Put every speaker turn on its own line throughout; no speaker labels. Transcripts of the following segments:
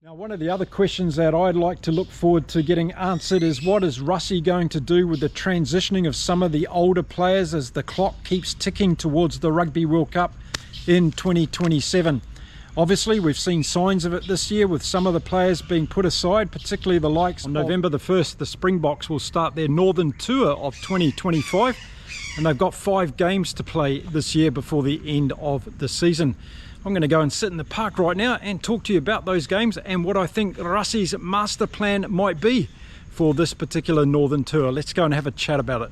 Now, one of the other questions that I'd like to look forward to getting answered is what is Rassie going to do with the transitioning of some of the older players as the clock keeps ticking towards the Rugby World Cup in 2027. Obviously, we've seen signs of it this year with some of the players being put aside, particularly the likes. On November the 1st, the Springboks will start their Northern Tour of 2025, and they've got 5 games to play this year before the end of the season. I'm going to go and sit in the park right now and talk to you about those games and what I think Rassie's master plan might be for this particular Northern Tour. Let's go and have a chat about it.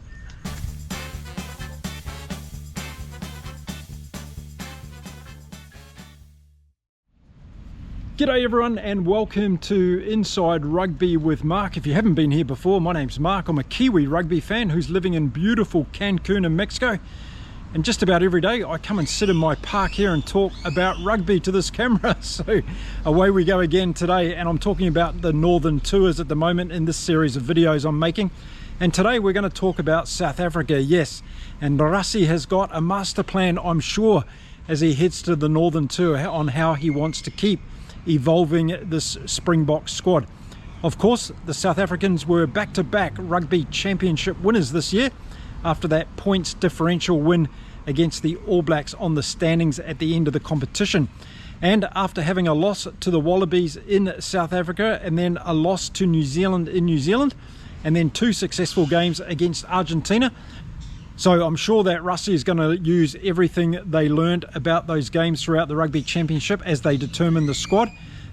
G'day everyone and welcome to Inside Rugby with Mark. If you haven't been here before, my name's Mark. I'm a Kiwi rugby fan who's living in beautiful Cancun in Mexico. And just about every day I come and sit in my park here and talk about rugby to this camera. So away we go again today, and I'm talking about the Northern Tours at the moment in this series of videos I'm making. And today we're going to talk about South Africa, yes. And Rassie has got a master plan, I'm sure, as he heads to the Northern Tour on how he wants to keep evolving this Springboks squad. Of course, the South Africans were back-to-back rugby championship winners this year after that points differential win against the All Blacks on the standings at the end of the competition. And after having a loss to the Wallabies in South Africa and then a loss to New Zealand in New Zealand and then 2 successful games against Argentina. So I'm sure that Rassie is going to use everything they learned about those games throughout the Rugby Championship as they determine the squad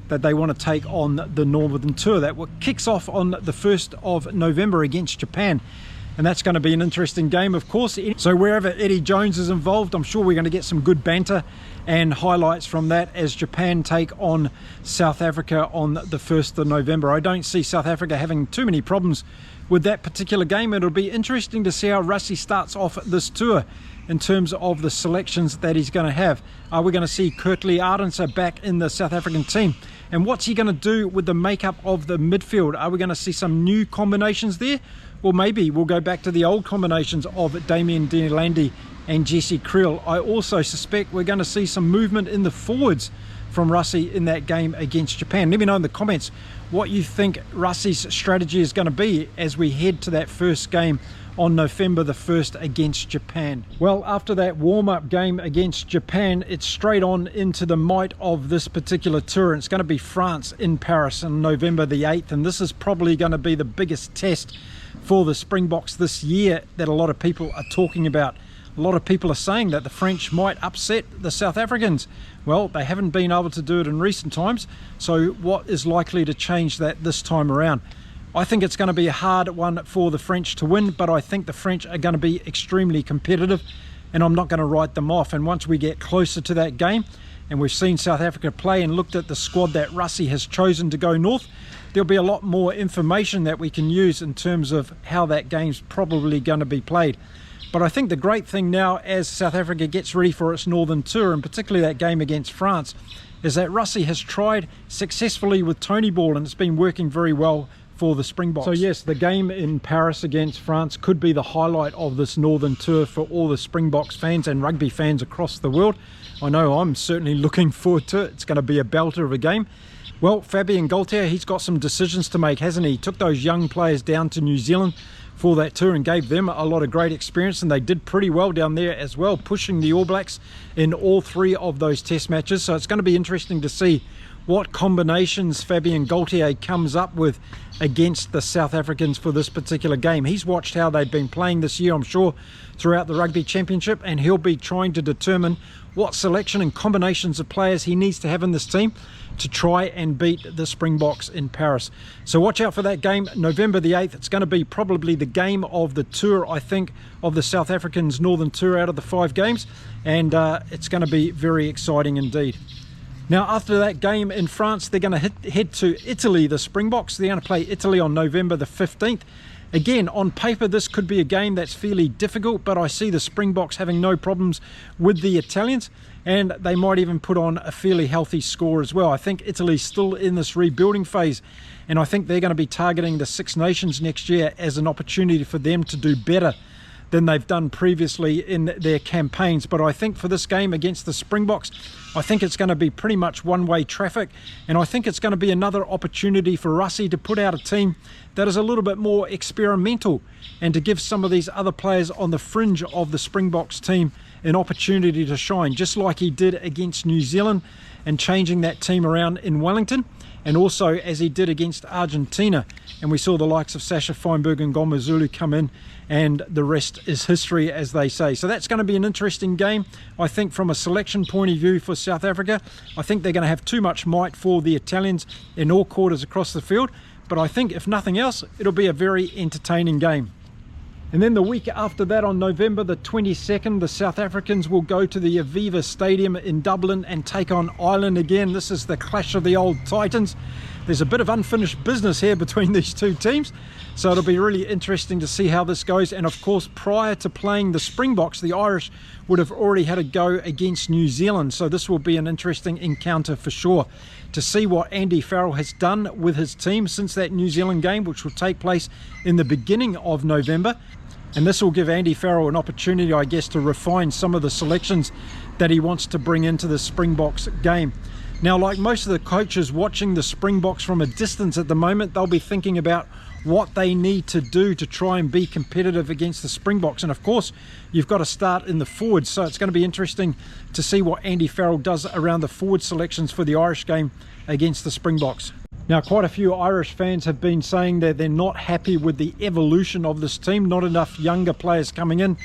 that they want to take on the Northern Tour. That kicks off on the 1st of November against Japan. And that's going to be an interesting game, of course. So wherever Eddie Jones is involved, I'm sure we're going to get some good banter and highlights from that as Japan take on South Africa on the 1st of November. I don't see South Africa having too many problems with that particular game. It'll be interesting to see how Rassie starts off this tour in terms of the selections that he's going to have. Are we going to see Kurtley Arendse back in the South African team? And what's he going to do with the makeup of the midfield? Are we going to see some new combinations there? Or maybe we'll go back to the old combinations of Damian Delandi and Jesse Kriel. I also suspect we're going to see some movement in the forwards from Rassie in that game against Japan. Let me know in the comments what you think Rassie's strategy is going to be as we head to that first game on November the 1st against Japan. Well, after that warm-up game against Japan, it's straight on into the might of this particular tour. And it's going to be France in Paris on November the 8th, and this is probably going to be the biggest test for the Springboks this year that a lot of people are talking about. A lot of people are saying that the French might upset the South Africans. Well, they haven't been able to do it in recent times, so what is likely to change that this time around? I think it's going to be a hard one for the French to win, but I think the French are going to be extremely competitive, and I'm not going to write them off. And once we get closer to that game, and we've seen South Africa play and looked at the squad that Rassie has chosen to go north, there'll be a lot more information that we can use in terms of how that game's probably going to be played. But I think the great thing now as South Africa gets ready for its Northern Tour, and particularly that game against France, is that Rassie has tried successfully with Tony ball, and it's been working very well for the Springboks. So yes, the game in Paris against France could be the highlight of this Northern Tour for all the Springboks fans and rugby fans across the world. I know I'm certainly looking forward to it. It's going to be a belter of a game. Well, Fabien Galthié, he's got some decisions to make, hasn't he? He took those young players down to New Zealand for that tour and gave them a lot of great experience, and they did pretty well down there as well, pushing the All Blacks in all 3 of those test matches. So it's going to be interesting to see what combinations Fabien Galthié comes up with against the South Africans for this particular game. He's watched how they've been playing this year, I'm sure, throughout the Rugby Championship, and he'll be trying to determine what selection and combinations of players he needs to have in this team to try and beat the Springboks in Paris. So watch out for that game, November the 8th. It's going to be probably the game of the tour, I think, of the South Africans Northern Tour out of the 5 games, and it's going to be very exciting indeed. Now, after that game in France, they're going to head to Italy, the Springboks. They're going to play Italy on November the 15th. Again, on paper, this could be a game that's fairly difficult, but I see the Springboks having no problems with the Italians, and they might even put on a fairly healthy score as well. I think Italy's still in this rebuilding phase, and I think they're going to be targeting the Six Nations next year as an opportunity for them to do better than they've done previously in their campaigns. But I think for this game against the Springboks, I think it's going to be pretty much one-way traffic, and I think it's going to be another opportunity for Rassie to put out a team that is a little bit more experimental and to give some of these other players on the fringe of the Springboks team an opportunity to shine, just like he did against New Zealand and changing that team around in Wellington, and also as he did against Argentina. And we saw the likes of Sasha Feinberg and Gomazulu come in, and the rest is history, as they say. So that's going to be an interesting game. I think from a selection point of view for South Africa, I think they're going to have too much might for the Italians in all quarters across the field. But I think if nothing else, it'll be a very entertaining game. And then the week after that, on November the 22nd, the South Africans will go to the Aviva Stadium in Dublin and take on Ireland again. This is the clash of the old titans. There's a bit of unfinished business here between these two teams, so it'll be really interesting to see how this goes. And of course, prior to playing the Springboks, the Irish would have already had a go against New Zealand, so this will be an interesting encounter for sure, to see what Andy Farrell has done with his team since that New Zealand game, which will take place in the beginning of November. And this will give Andy Farrell an opportunity, I guess, to refine some of the selections that he wants to bring into the Springboks game. Now, like most of the coaches watching the Springboks from a distance at the moment, they'll be thinking about what they need to do to try and be competitive against the Springboks. And of course, you've got to start in the forwards. So it's going to be interesting to see what Andy Farrell does around the forward selections for the Irish game against the Springboks. Now, quite a few Irish fans have been saying that they're not happy with the evolution of this team, not enough younger players coming in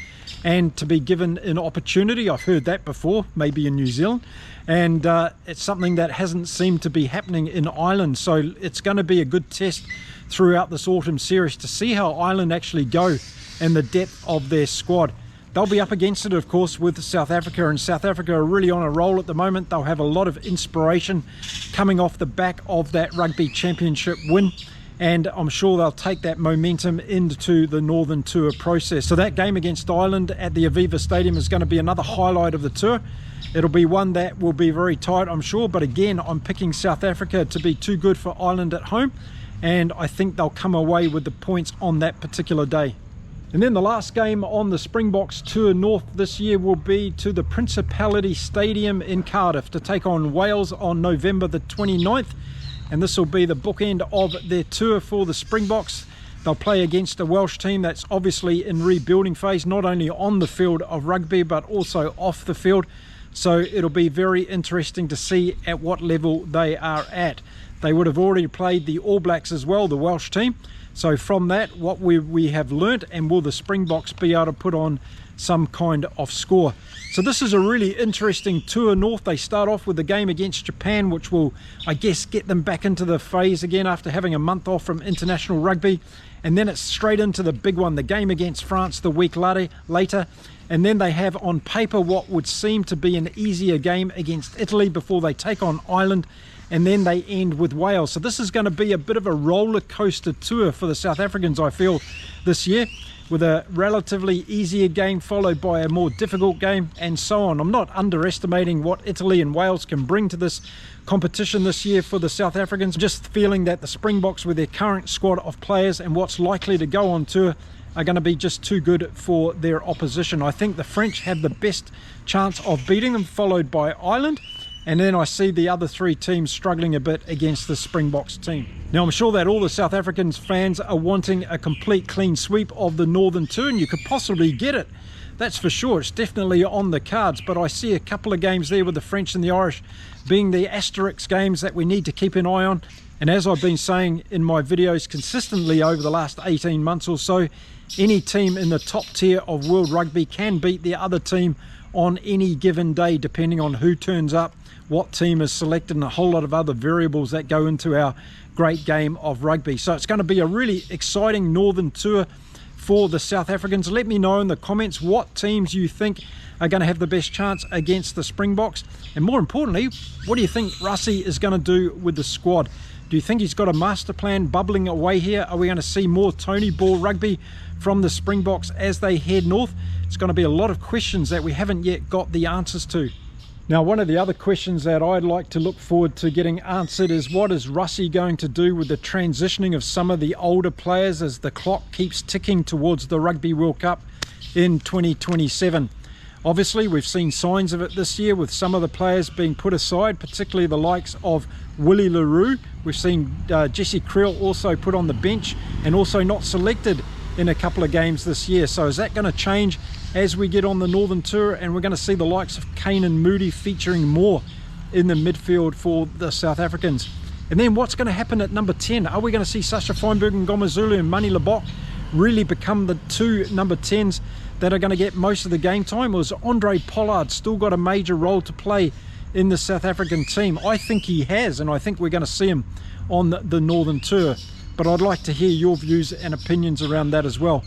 and to be given an opportunity. I've heard that before, maybe in New Zealand, and it's something that hasn't seemed to be happening in Ireland. So it's going to be a good test throughout this autumn series to see how Ireland actually go and the depth of their squad. They'll be up against it, of course, with South Africa, and South Africa are really on a roll at the moment. They'll have a lot of inspiration coming off the back of that Rugby Championship win, and I'm sure they'll take that momentum into the Northern Tour process. So that game against Ireland at the Aviva Stadium is going to be another highlight of the tour. It'll be one that will be very tight, I'm sure, but again, I'm picking South Africa to be too good for Ireland at home, and I think they'll come away with the points on that particular day. And then the last game on the Springboks Tour North this year will be to the Principality Stadium in Cardiff to take on Wales on November the 29th. And this will be the bookend of their tour for the Springboks. They'll play against a Welsh team that's obviously in rebuilding phase, not only on the field of rugby, but also off the field. So it'll be very interesting to see at what level they are at. They would have already played the All Blacks as well, the Welsh team. So from that, what we have learnt, and will the Springboks be able to put on some kind of score? So this is a really interesting tour north. They start off with the game against Japan, which will, I guess, get them back into the phase again after having a month off from international rugby. And then it's straight into the big one, the game against France the week later. And then they have on paper what would seem to be an easier game against Italy before they take on Ireland. And then they end with Wales. So this is going to be a bit of a roller coaster tour for the South Africans, I feel, this year, with a relatively easier game followed by a more difficult game and so on. I'm not underestimating what Italy and Wales can bring to this competition this year for the South Africans. Just feeling that the Springboks, with their current squad of players and what's likely to go on tour, are going to be just too good for their opposition. I think the French have the best chance of beating them, followed by Ireland. And then I see the other three teams struggling a bit against the Springboks team. Now, I'm sure that all the South Africans fans are wanting a complete clean sweep of the Northern Tour, and you could possibly get it. That's for sure. It's definitely on the cards, but I see a couple of games there with the French and the Irish being the asterisk games that we need to keep an eye on. And as I've been saying in my videos consistently over the last 18 months or so, any team in the top tier of world rugby can beat the other team on any given day, depending on who turns up, what team is selected, and a whole lot of other variables that go into our great game of rugby. So it's going to be a really exciting Northern Tour for the South Africans. Let me know in the comments what teams you think are going to have the best chance against the Springboks, and more importantly, what do you think Rassie is going to do with the squad? Do you think he's got a master plan bubbling away here? Are we going to see more Tony ball rugby from the Springboks as they head north? It's going to be a lot of questions that we haven't yet got the answers to. Now, one of the other questions that I'd like to look forward to getting answered is, what is Rassie going to do with the transitioning of some of the older players as the clock keeps ticking towards the Rugby World Cup in 2027. Obviously, we've seen signs of it this year with some of the players being put aside, particularly the likes of Willie LaRue. We've seen Jesse Creel also put on the bench and also not selected in a couple of games this year. So is that going to change as we get on the Northern Tour, and we're going to see the likes of Kane and Moody featuring more in the midfield for the South Africans? And then what's going to happen at number 10? Are we going to see Sasha Feinberg and Ngomazulu and Mani Lebok really become the two number 10s that are going to get most of the game time? Or has Andre Pollard still got a major role to play in the South African team? I think he has, and I think we're going to see him on the Northern Tour. But I'd like to hear your views and opinions around that as well.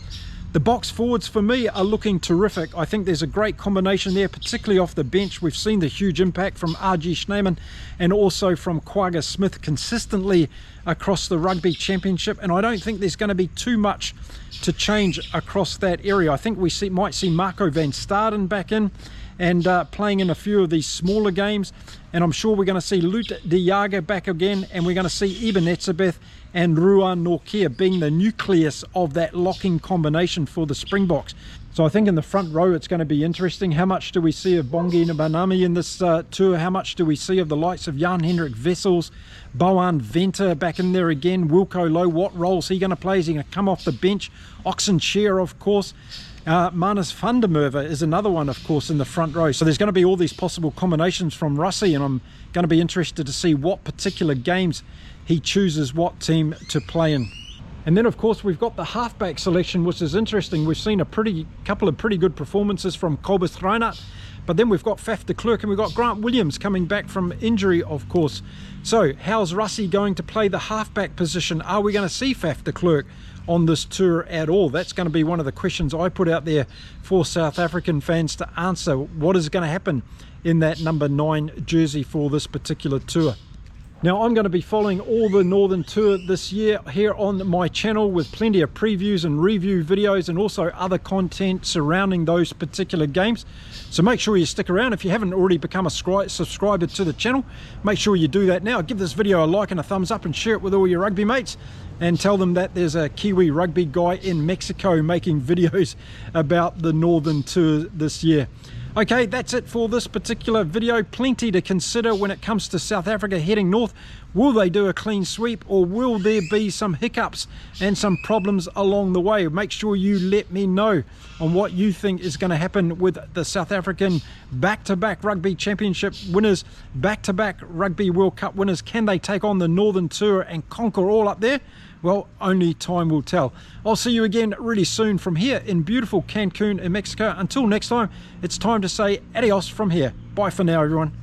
The Boks forwards for me are looking terrific. I think there's a great combination there, particularly off the bench. We've seen the huge impact from R.G. Schneemann and also from Quagga Smith consistently across the Rugby Championship, and I don't think there's going to be too much to change across that area. I think we might see Marco van Staden back in and playing in a few of these smaller games, and I'm sure we're going to see Lut de Jager back again, and we're going to see Eben Etzebeth and Ruan Nortje being the nucleus of that locking combination for the Springboks. So I think in the front row it's going to be interesting. How much do we see of Bongi Banami in this tour? How much do we see of the likes of Jan-Hendrik Wessels, Boan Venter back in there again, Wilco Low? What role is he going to play? Is he going to come off the bench? Oxenshare, of course. Manus van der Merwe is another one, of course, in the front row. So there's going to be all these possible combinations from Rassie, and I'm going to be interested to see what particular games he chooses what team to play in. And then, of course, we've got the halfback selection, which is interesting. We've seen a couple of pretty good performances from Kobus Reinhardt, but then we've got Faf de Klerk and we've got Grant Williams coming back from injury, of course. So how's Rassie going to play the halfback position? Are we going to see Faf de Klerk on this tour at all? That's going to be one of the questions I put out there for South African fans to answer. What is going to happen in that number 9 jersey for this particular tour? Now, I'm going to be following all the Northern Tour this year here on my channel with plenty of previews and review videos and also other content surrounding those particular games. So make sure you stick around. If you haven't already become a subscriber to the channel, make sure you do that now. Give this video a like and a thumbs up and share it with all your rugby mates, and tell them that there's a Kiwi rugby guy in Mexico making videos about the Northern Tour this year. Okay, that's it for this particular video. Plenty to consider when it comes to South Africa heading north. Will they do a clean sweep, or will there be some hiccups and some problems along the way? Make sure you let me know on what you think is going to happen with the South African back-to-back Rugby Championship winners, back-to-back Rugby World Cup winners. Can they take on the Northern Tour and conquer all up there? Well, only time will tell. I'll see you again really soon from here in beautiful Cancun in Mexico. Until next time, it's time to say adios from here. Bye for now, everyone.